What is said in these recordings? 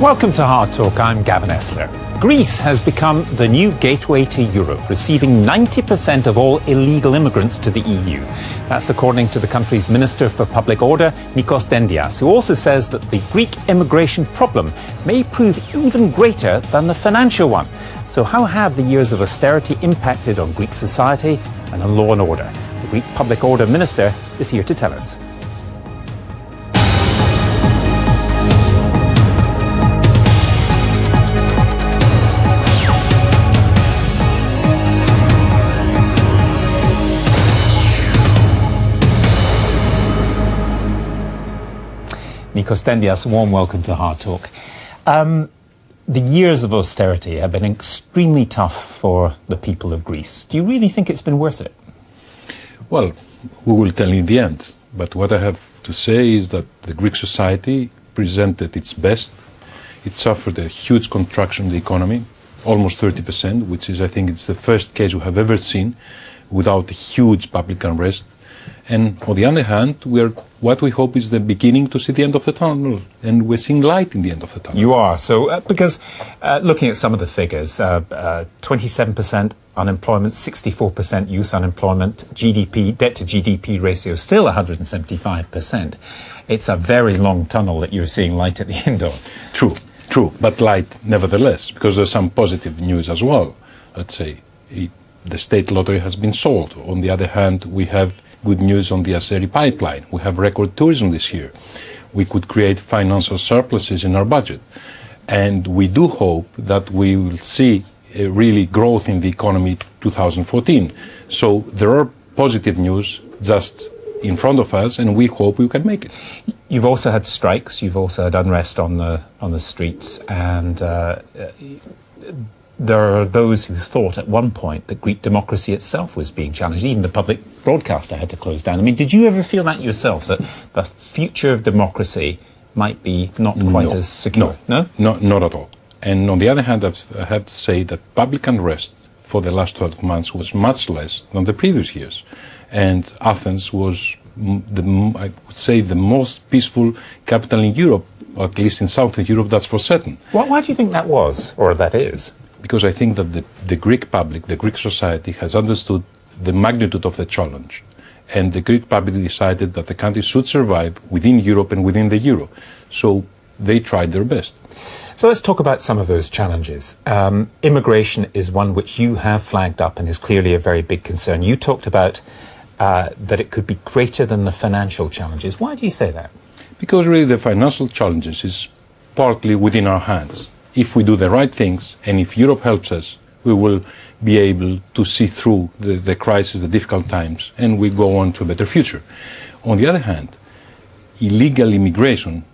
Welcome to Hard Talk. I'm Gavin Esler. Greece has become the new gateway to Europe, receiving 90% of all illegal immigrants to the EU. That's according to the country's Minister for Public Order, Nikos Dένdias, who also says that the Greek immigration problem may prove even greater than the financial one. So how have the years of austerity impacted on Greek society and on law and order? The Greek Public Order Minister is here to tell us. Nikos Dένδιας, warm welcome to Hard Talk. The years of austerity have been extremely tough for the people of Greece. Do you really think it's been worth it? Well, we will tell in the end. But what I have to say is that the Greek society presented its best. It suffered a huge contraction in the economy, almost 30%, which is, I think, it's the first case we have ever seen without a huge public unrest. And on the other hand, what we hope is the beginning to see the end of the tunnel, and we're seeing light in the end of the tunnel. You are. So, because looking at some of the figures, 27% unemployment, 64% youth unemployment, GDP, debt to GDP ratio still 175%. It's a very long tunnel that you're seeing light at the end of. True, but light nevertheless, because there's some positive news as well. Let's say the state lottery has been sold. On the other hand, we have good news on the Azeri pipeline. We have record tourism this year. We could create financial surpluses in our budget. And we do hope that we will see a really growth in the economy 2014. So there are positive news just in front of us, and we hope we can make it. You've also had strikes, you've also had unrest on the streets, and there are those who thought at one point that Greek democracy itself was being challenged. Even the public broadcaster had to close down. I mean, did you ever feel that yourself, that the future of democracy might be not quite as secure? No, not at all. And on the other hand, I have to say that public unrest for the last 12 months was much less than the previous years. And Athens was, I would say, the most peaceful capital in Europe, or at least in Southern Europe, that's for certain. Why do you think that was, or that is? Because I think that the Greek public, the Greek society has understood the magnitude of the challenge. And the Greek public decided that the country should survive within Europe and within the euro. So they tried their best. So let's talk about some of those challenges. Immigration is one which you have flagged up and is clearly a very big concern. You talked about that it could be greater than the financial challenges. Why do you say that? Because really the financial challenges is partly within our hands. If we do the right things, and if Europe helps us, we will be able to see through the crisis, the difficult times, and we go on to a better future. On the other hand, illegal immigration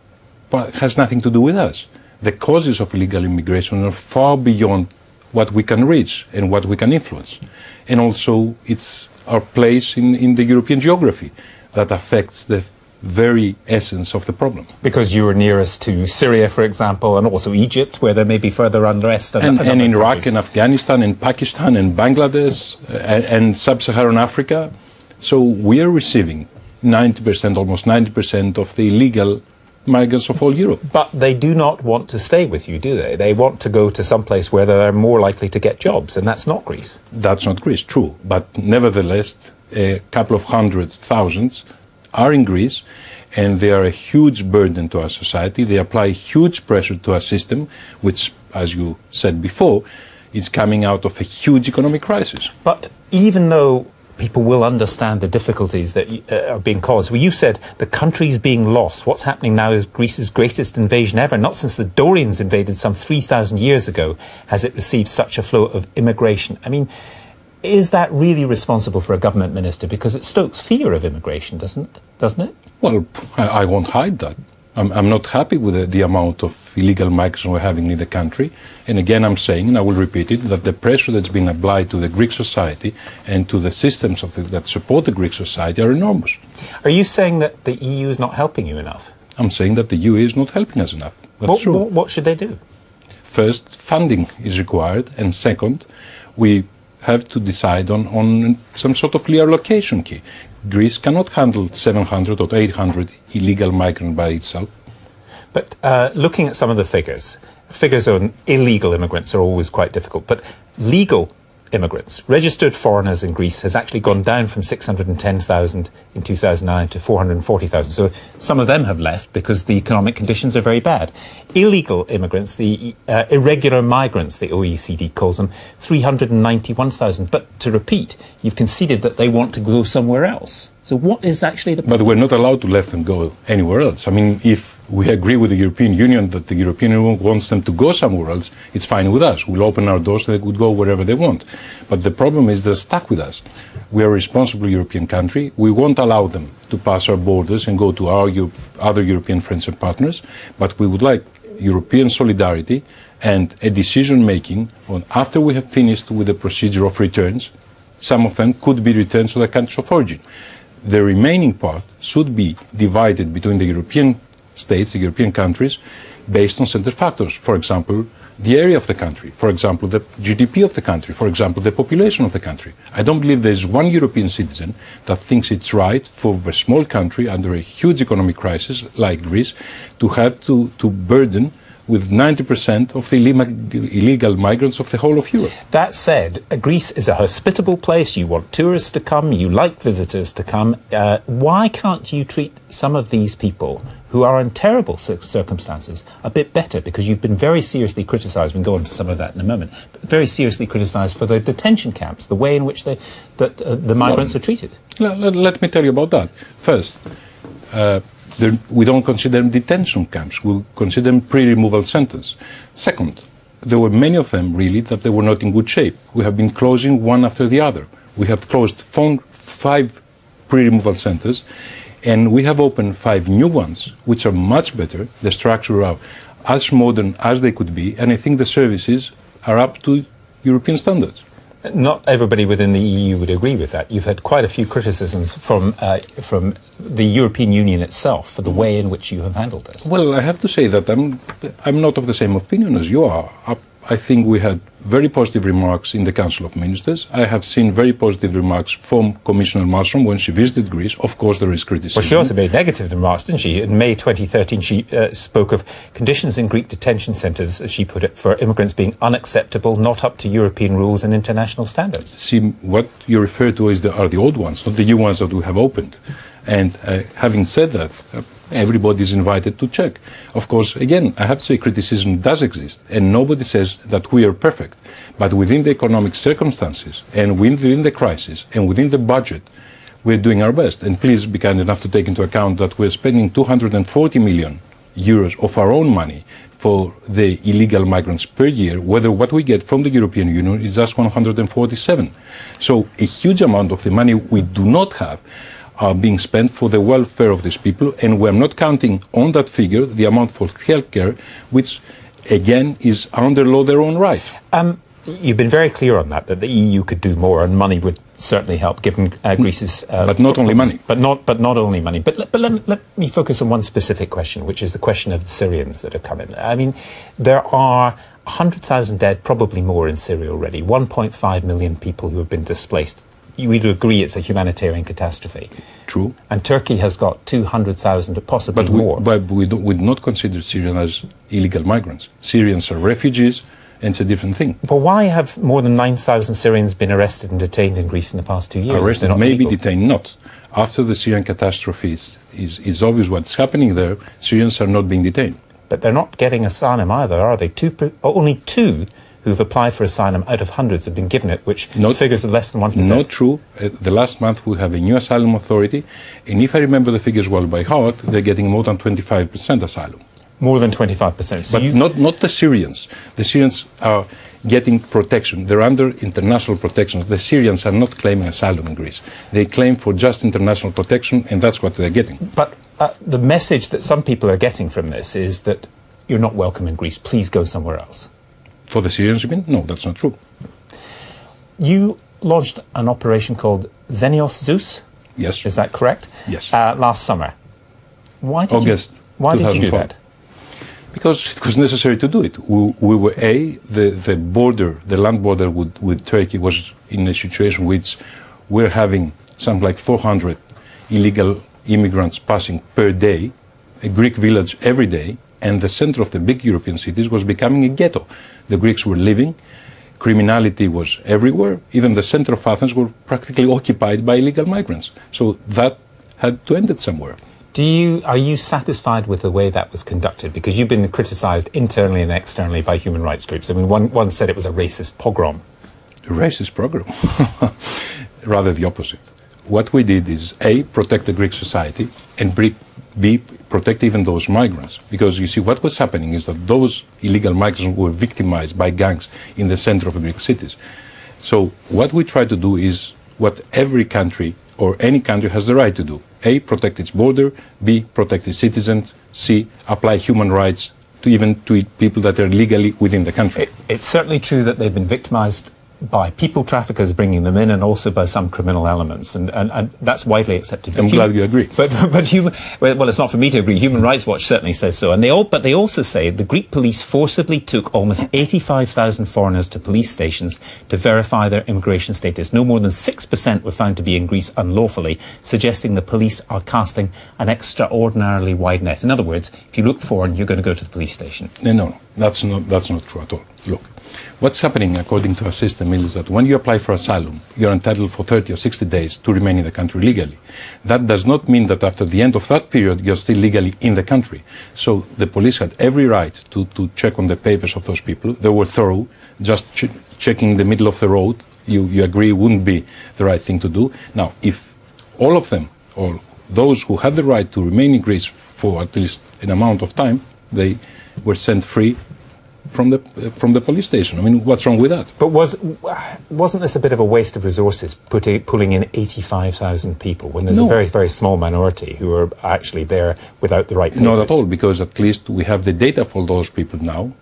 has nothing to do with us. The causes of illegal immigration are far beyond what we can reach and what we can influence. And also, it's our place in the European geography that affects the very essence of the problem. Because you were nearest to Syria, for example, and also Egypt, where there may be further unrest. And in Iraq and Afghanistan and Pakistan and Bangladesh and sub-Saharan Africa. So we are receiving 90%, almost 90% of the illegal migrants of all Europe. But they do not want to stay with you, do they? They want to go to some place where they're more likely to get jobs, and that's not Greece. That's not Greece, true. But nevertheless, a couple of 100,000 are in Greece, and they are a huge burden to our society. They apply huge pressure to our system, which, as you said before, is coming out of a huge economic crisis. But even though people will understand the difficulties that are being caused, well, you said the country's being lost. What's happening now is Greece's greatest invasion ever. Not since the Dorians invaded some 3,000 years ago has it received such a flow of immigration. I mean, is that really responsible for a government minister? Because it stokes fear of immigration, doesn't it? Well, I won't hide that. I'm not happy with the amount of illegal migration we're having in the country. And again, I'm saying, and I will repeat it, that the pressure that's been applied to the Greek society and to the systems that support the Greek society are enormous. Are you saying that the EU is not helping you enough? I'm saying that the EU is not helping us enough. That's true. What should they do? First, funding is required. And second, we have to decide on some sort of reallocation key. Greece cannot handle 700 or 800 illegal migrants by itself. But looking at some of the figures on illegal immigrants are always quite difficult, but legal immigrants, registered foreigners in Greece, has actually gone down from 610,000 in 2009 to 440,000. So some of them have left because the economic conditions are very bad. Illegal immigrants, the irregular migrants, the OECD calls them, 391,000. But to repeat, you've conceded that they want to go somewhere else. So what is actually the problem? But we're not allowed to let them go anywhere else. I mean, if we agree with the European Union that the European Union wants them to go somewhere else, it's fine with us. We'll open our doors so they could go wherever they want. But the problem is they're stuck with us. We are a responsible European country. We won't allow them to pass our borders and go to our other European friends and partners. But we would like European solidarity and a decision-making on after we have finished with the procedure of returns. Some of them could be returned to their countries of origin. The remaining part should be divided between the European states, the European countries, based on certain factors. For example, the area of the country. For example, the GDP of the country. For example, the population of the country. I don't believe there is one European citizen that thinks it's right for a small country under a huge economic crisis like Greece to have to burden with 90% of the illegal migrants of the whole of Europe. That said, Greece is a hospitable place. You want tourists to come. You like visitors to come. Why can't you treat some of these people who are in terrible circumstances a bit better? Because you've been very seriously criticised, we can go on to some of that in a moment, but very seriously criticised for the detention camps, the way in which the migrants are treated. Let me tell you about that. First, we don't consider them detention camps. We consider them pre-removal centers. Second, there were many of them, really, that they were not in good shape. We have been closing one after the other. We have closed 5 pre-removal centers, and we have opened 5 new ones, which are much better. The structure are as modern as they could be, and I think the services are up to European standards. Not everybody within the EU would agree with that. You've had quite a few criticisms from the European Union itself for the way in which you have handled this. Well, I have to say that I'm not of the same opinion as you are. I think we had very positive remarks in the Council of Ministers. I have seen very positive remarks from Commissioner Malmström when she visited Greece. Of course, there is criticism. Well, she also made negative remarks, didn't she? In May 2013, she spoke of conditions in Greek detention centres, as she put it, for immigrants being unacceptable, not up to European rules and international standards. See, what you refer to are the old ones, not the new ones that we have opened. And having said that, everybody is invited to check. Of course, again, I have to say criticism does exist, and nobody says that we are perfect. But within the economic circumstances, and within the crisis, and within the budget, we're doing our best. And please be kind enough to take into account that we're spending 240 million euros of our own money for the illegal migrants per year, whether what we get from the European Union is just 147. So a huge amount of the money we do not have are being spent for the welfare of these people, and we're not counting on that figure the amount for healthcare, which again is under law their own right. You've been very clear on that the EU could do more, and money would certainly help, given Greece's. But not only money. But not only money. But let me focus on one specific question, which is the question of the Syrians that have come in. I mean, there are 100,000 dead, probably more in Syria already. 1.5 million people who have been displaced. We'd agree it's a humanitarian catastrophe. True. And Turkey has got 200,000, possibly more. But we do not consider Syrians as illegal migrants. Syrians are refugees, and it's a different thing. But why have more than 9,000 Syrians been arrested and detained in Greece in the past 2 years? Arrested, maybe detained not. After the Syrian catastrophe is obvious what's happening there, Syrians are not being detained. But they're not getting asylum either, are they? Only 2 who've applied for asylum out of hundreds have been given it, which figures are less than 1%. Not true. The last month we have a new asylum authority, and if I remember the figures well by heart, they're getting more than 25% asylum. More than 25%. So but not the Syrians. The Syrians are getting protection. They're under international protection. The Syrians are not claiming asylum in Greece. They claim for just international protection, and that's what they're getting. But the message that some people are getting from this is that you're not welcome in Greece. Please go somewhere else. For the Syrians, you mean? No, that's not true. You launched an operation called Xenios Zeus? Yes. Is that correct? Yes. Last summer. Why did you do that? Because it was necessary to do it. We were the border, the land border with Turkey was in a situation which we're having something like 400 illegal immigrants passing per day, a Greek village every day, and the center of the big European cities was becoming a ghetto. The Greeks were leaving, criminality was everywhere, even the center of Athens were practically occupied by illegal migrants. So that had to end it somewhere. Are you satisfied with the way that was conducted? Because you've been criticised internally and externally by human rights groups. I mean, one said it was a racist pogrom. A racist pogrom? Rather the opposite. What we did is, A, protect the Greek society, and B, protect even those migrants. Because you see, what was happening is that those illegal migrants were victimized by gangs in the center of the Greek cities. So what we try to do is what every country or any country has the right to do. A, protect its border. B, protect its citizens. C, apply human rights to people that are legally within the country. It's certainly true that they've been victimized by people traffickers bringing them in, and also by some criminal elements, and that's widely accepted. I'm glad you agree. But well, it's not for me to agree. Human Rights Watch certainly says so, and they also say the Greek police forcibly took almost 85,000 foreigners to police stations to verify their immigration status. No more than 6% were found to be in Greece unlawfully, suggesting the police are casting an extraordinarily wide net. In other words, if you look foreign, you're going to go to the police station. No, that's not true at all. Look. What's happening, according to our system, is that when you apply for asylum, you're entitled for 30 or 60 days to remain in the country legally. That does not mean that after the end of that period, you're still legally in the country. So the police had every right to check on the papers of those people. They were thorough. Just checking the middle of the road, you agree, wouldn't be the right thing to do. Now, if all of them, or those who had the right to remain in Greece for at least an amount of time, they were sent free from the police station. I mean, what's wrong with that? But wasn't this a bit of a waste of resources, pulling in 85,000 people when there's a very, very small minority who are actually there without the right papers? Not at all, because at least we have the data for those people now,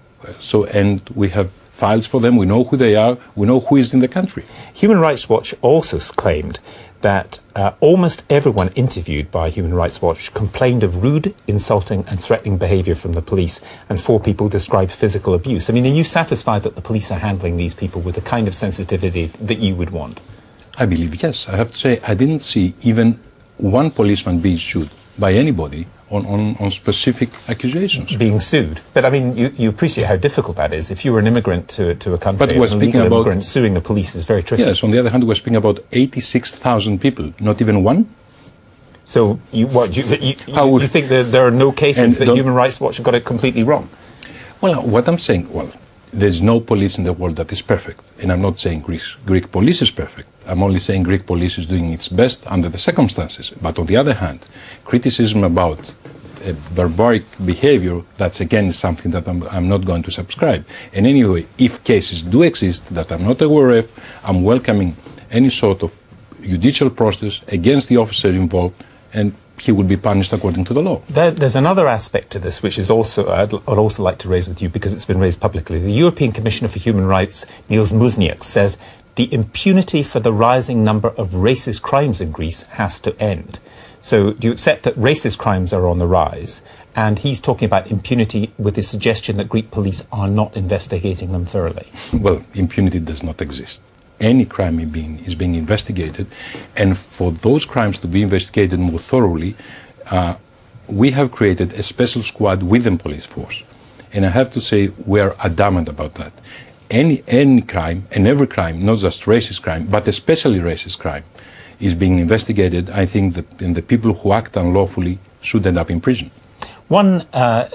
and we have files for them, we know who they are, we know who is in the country. Human Rights Watch also claimed that almost everyone interviewed by Human Rights Watch complained of rude, insulting and threatening behaviour from the police, and 4 people described physical abuse. I mean, are you satisfied that the police are handling these people with the kind of sensitivity that you would want? I believe yes. I have to say, I didn't see even one policeman being sued by anybody on specific accusations. Being sued? But I mean, you appreciate how difficult that is. If you were an immigrant to a country, but we're speaking illegal about immigrant, suing the police is very tricky. Yes, on the other hand, we're speaking about 86,000 people, not even one. So you think that there are no cases that Human Rights Watch have got it completely wrong? Well, what I'm saying, there's no police in the world that is perfect. And I'm not saying Greek police is perfect. I'm only saying Greek police is doing its best under the circumstances. But on the other hand, criticism about barbaric behavior, that's again something that I'm not going to subscribe. And anyway, if cases do exist that I'm not aware of, I'm welcoming any sort of judicial process against the officer involved, and he will be punished according to the law. There's another aspect to this which is also I'd also like to raise with you, because it's been raised publicly. The European Commissioner for Human Rights, Niels Muiznieks, says the impunity for the rising number of racist crimes in Greece has to end. So do you accept that racist crimes are on the rise? And he's talking about impunity with the suggestion that Greek police are not investigating them thoroughly. Well, impunity does not exist. Any crime is being investigated, and for those crimes to be investigated more thoroughly, we have created a special squad within police force. And I have to say, we are adamant about that. Any crime, and every crime, not just racist crime, but especially racist crime, is being investigated. I think and the people who act unlawfully should end up in prison. One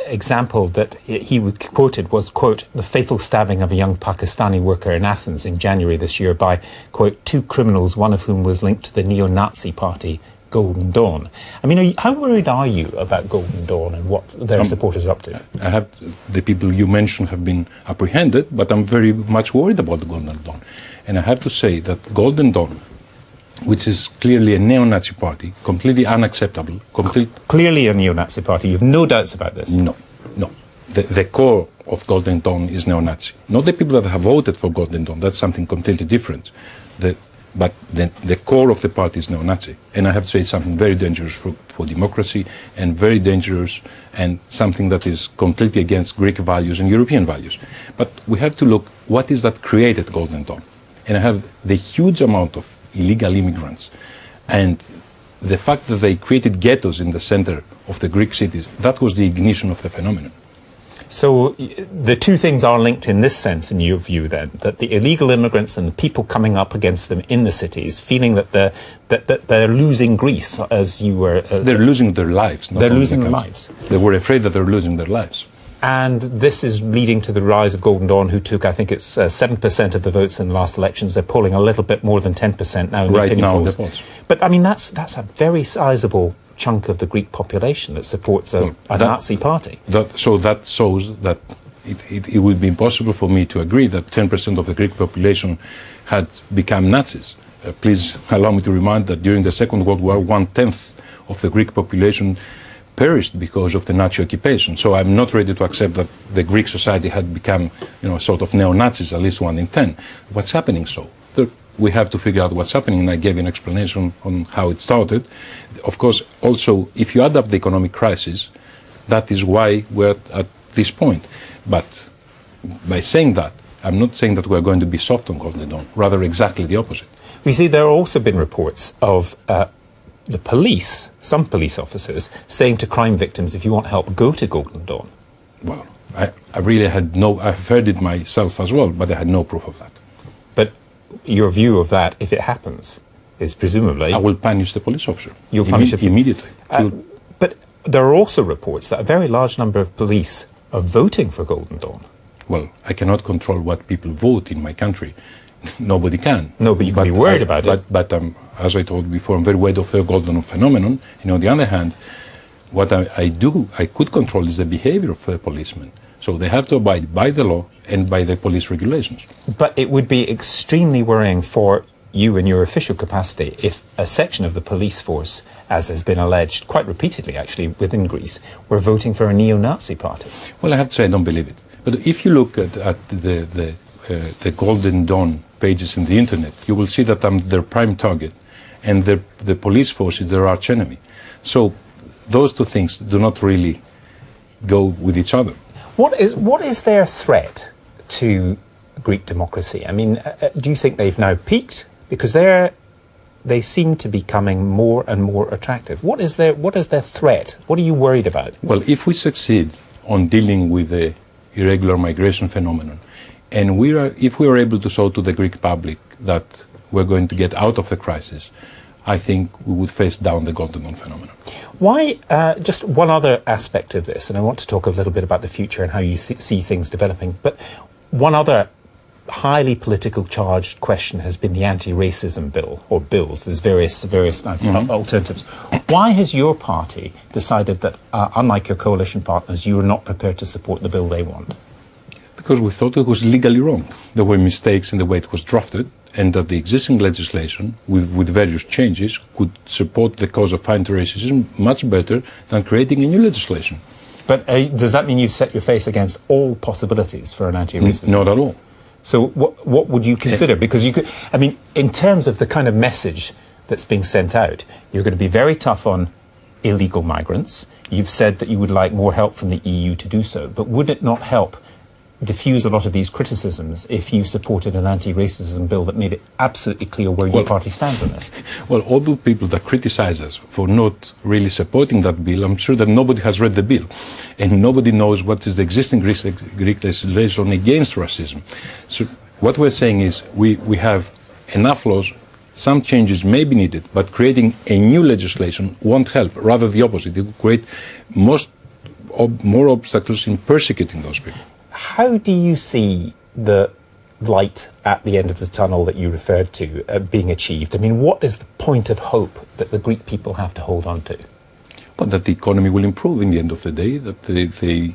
example that he quoted was, quote, the fatal stabbing of a young Pakistani worker in Athens in January this year by, quote, 2 criminals, one of whom was linked to the neo-Nazi party Golden Dawn. I mean, how worried are you about Golden Dawn and what their supporters are up to? The people you mentioned have been apprehended, but I'm very much worried about the Golden Dawn. And I have to say that Golden Dawn, which is clearly a neo-Nazi party, completely unacceptable. Clearly a neo-Nazi party. You have no doubts about this? No. The core of Golden Dawn is neo-Nazi. Not the people that have voted for Golden Dawn. That's something completely different. But the core of the party is neo-Nazi. And I have to say it's something very dangerous for democracy, and very dangerous, and something that is completely against Greek values and European values. But we have to look, what is that created Golden Dawn? And I have the huge amount of illegal immigrants, and the fact that they created ghettos in the center of the Greek cities, that was the ignition of the phenomenon. So the two things are linked in this sense, in your view, then, that the illegal immigrants and the people coming up against them in the cities, feeling that they're losing Greece, as you were... they're losing their lives. They're losing their lives. They were afraid that they're losing their lives. And this is leading to the rise of Golden Dawn, who took, I think it's 7% of the votes in the last elections. They're polling a little bit more than 10% now in the opinion polls. But, I mean, that's a very sizable chunk of the Greek population that supports a Nazi party. So that shows that it would be impossible for me to agree that 10% of the Greek population had become Nazis. Please allow me to remind that during the Second World War, 1/10 of the Greek population perished because of the Nazi occupation. So I'm not ready to accept that the Greek society had become, sort of neo-Nazis, at least 1 in 10. What's happening so? We have to figure out what's happening, and I gave an explanation on how it started. Of course, also, if you add up the economic crisis, that is why we're at this point. But by saying that, I'm not saying that we're going to be soft on Golden Dawn, rather exactly the opposite. We see there have also been reports of the police, some police officers, saying to crime victims, if you want help, go to Golden Dawn. Well, I really had I've heard it myself as well, but I had no proof of that. But your view of that, if it happens, is presumably... I will punish the police officer. You'll punish him immediately. But there are also reports that a very large number of police are voting for Golden Dawn. Well, I cannot control what people vote in my country. Nobody can. No, but you can be worried about it. But as I told before, I'm very worried of the Golden Dawn phenomenon. And on the other hand, what I could control is the behavior of the policemen. So they have to abide by the law and by the police regulations. But it would be extremely worrying for you in your official capacity if a section of the police force, as has been alleged quite repeatedly actually within Greece, were voting for a neo-Nazi party. Well, I have to say I don't believe it. But if you look at the Golden Dawn pages in the internet, you will see that I'm their prime target, and the police force is their arch enemy. So those two things do not really go with each other. What is their threat to Greek democracy? I mean, do you think they've now peaked? Because they seem to be becoming more and more attractive. What is their threat? What are you worried about? Well, if we succeed on dealing with the irregular migration phenomenon, and if we are able to show to the Greek public that we're going to get out of the crisis, I think we would face down the Golden Dawn phenomenon. Why, just one other aspect of this, and I want to talk a little bit about the future and how you see things developing, but one other highly political charged question has been the anti-racism bill, or bills. There's various alternatives. Why has your party decided that, unlike your coalition partners, you are not prepared to support the bill they want? Because we thought it was legally wrong. There were mistakes in the way it was drafted, and that the existing legislation, with various changes, could support the cause of anti-racism much better than creating a new legislation. But does that mean you've set your face against all possibilities for an anti-racism? Not at all. So what would you consider? Because you could, I mean, in terms of the kind of message that's being sent out, you're going to be very tough on illegal migrants. You've said that you would like more help from the EU to do so. But would it not help diffuse a lot of these criticisms if you supported an anti-racism bill that made it absolutely clear where your party stands on this? Well, all the people that criticize us for not really supporting that bill, I'm sure that nobody has read the bill, and nobody knows what is the existing Greek legislation against racism. So what we're saying is we have enough laws. Some changes may be needed, but creating a new legislation won't help. Rather the opposite. It will create more obstacles in persecuting those people. How do you see the light at the end of the tunnel that you referred to being achieved? I mean, what is the point of hope that the Greek people have to hold on to? Well, that the economy will improve in the end of the day, that the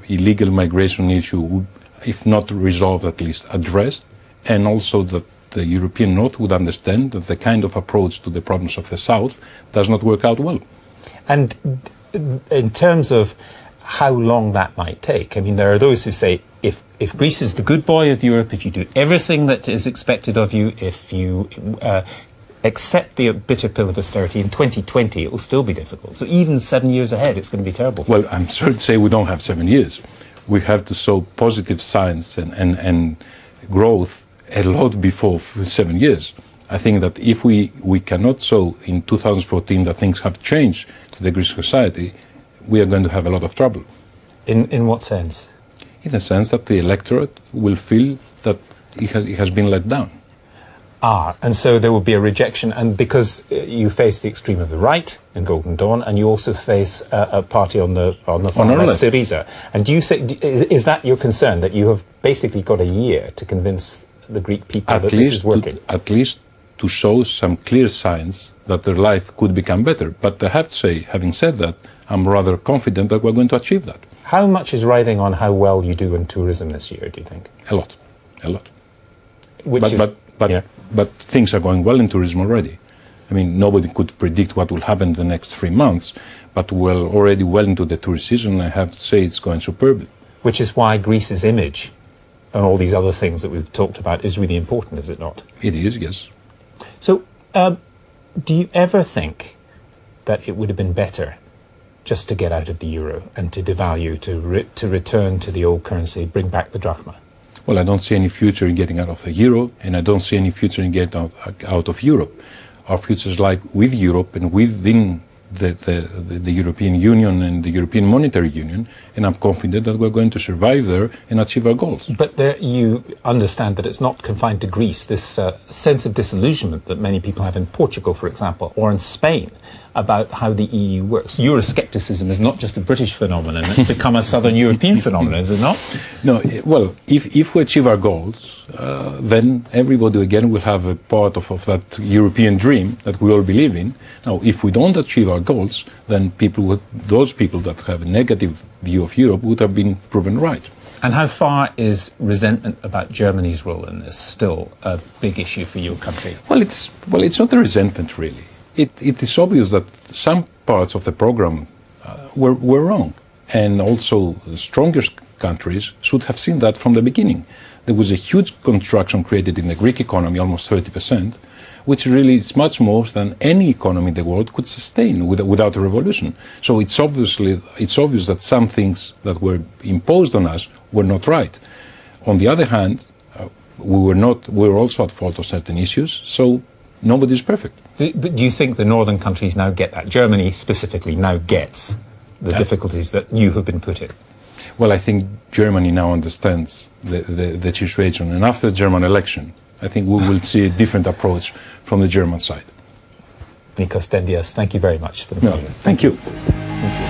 illegal migration issue would, if not resolved, at least addressed, and also that the European North would understand that the kind of approach to the problems of the South does not work out well. And in terms of how long that might take, I mean, there are those who say if Greece is the good boy of Europe, if you do everything that is expected of you, if you accept the bitter pill of austerity in 2020, it will still be difficult. So even 7 years ahead, it's going to be terrible. Well, I'm sorry to say we don't have 7 years. We have to show positive signs and growth a lot before 7 years. I think that if we cannot show in 2014 that things have changed to the Greek society, we are going to have a lot of trouble. In what sense? In the sense that the electorate will feel that it has been let down. And so there will be a rejection, and because you face the extreme of the right in Golden Dawn, and you also face a party on the far left, Syriza. And do you think, is that your concern, that you have basically got a year to convince the Greek people that this is working? At least to show some clear signs that their life could become better. But I have to say, having said that, I'm rather confident that we're going to achieve that. How much is riding on how well you do in tourism this year, do you think? A lot, a lot. Yeah. But things are going well in tourism already. I mean, nobody could predict what will happen in the next 3 months, but we're already well into the tourist season. I have to say it's going superbly. Which is why Greece's image and all these other things that we've talked about is really important, is it not? It is, yes. So, do you ever think that it would have been better just to get out of the euro and to devalue, to return to the old currency, bring back the drachma? Well, I don't see any future in getting out of the euro, and I don't see any future in getting out of Europe. Our futures lie with Europe and within the European Union and the European Monetary Union, and I'm confident that we're going to survive there and achieve our goals. But you understand that it's not confined to Greece, this sense of disillusionment that many people have in Portugal, for example, or in Spain, about how the EU works. Euroscepticism is not just a British phenomenon, it's become a Southern European phenomenon, is it not? No, well, if we achieve our goals, then everybody again will have a part of that European dream that we all believe in. Now, if we don't achieve our goals, then those people that have a negative view of Europe would have been proven right. And how far is resentment about Germany's role in this still a big issue for your country? Well, it's not a resentment, really. It is obvious that some parts of the program were wrong. And also the strongest countries should have seen that from the beginning. There was a huge construction created in the Greek economy, almost 30%, which really is much more than any economy in the world could sustain without a revolution. So it's obvious that some things that were imposed on us were not right. On the other hand, we were also at fault on certain issues, so nobody is perfect. But do you think the northern countries now get that? Germany specifically now gets the difficulties that you have been put in? Well, I think Germany now understands the situation, and after the German election, I think we will see a different approach from the German side. Nikos Dένdias, thank you very much for the program. Thank you. Thank you.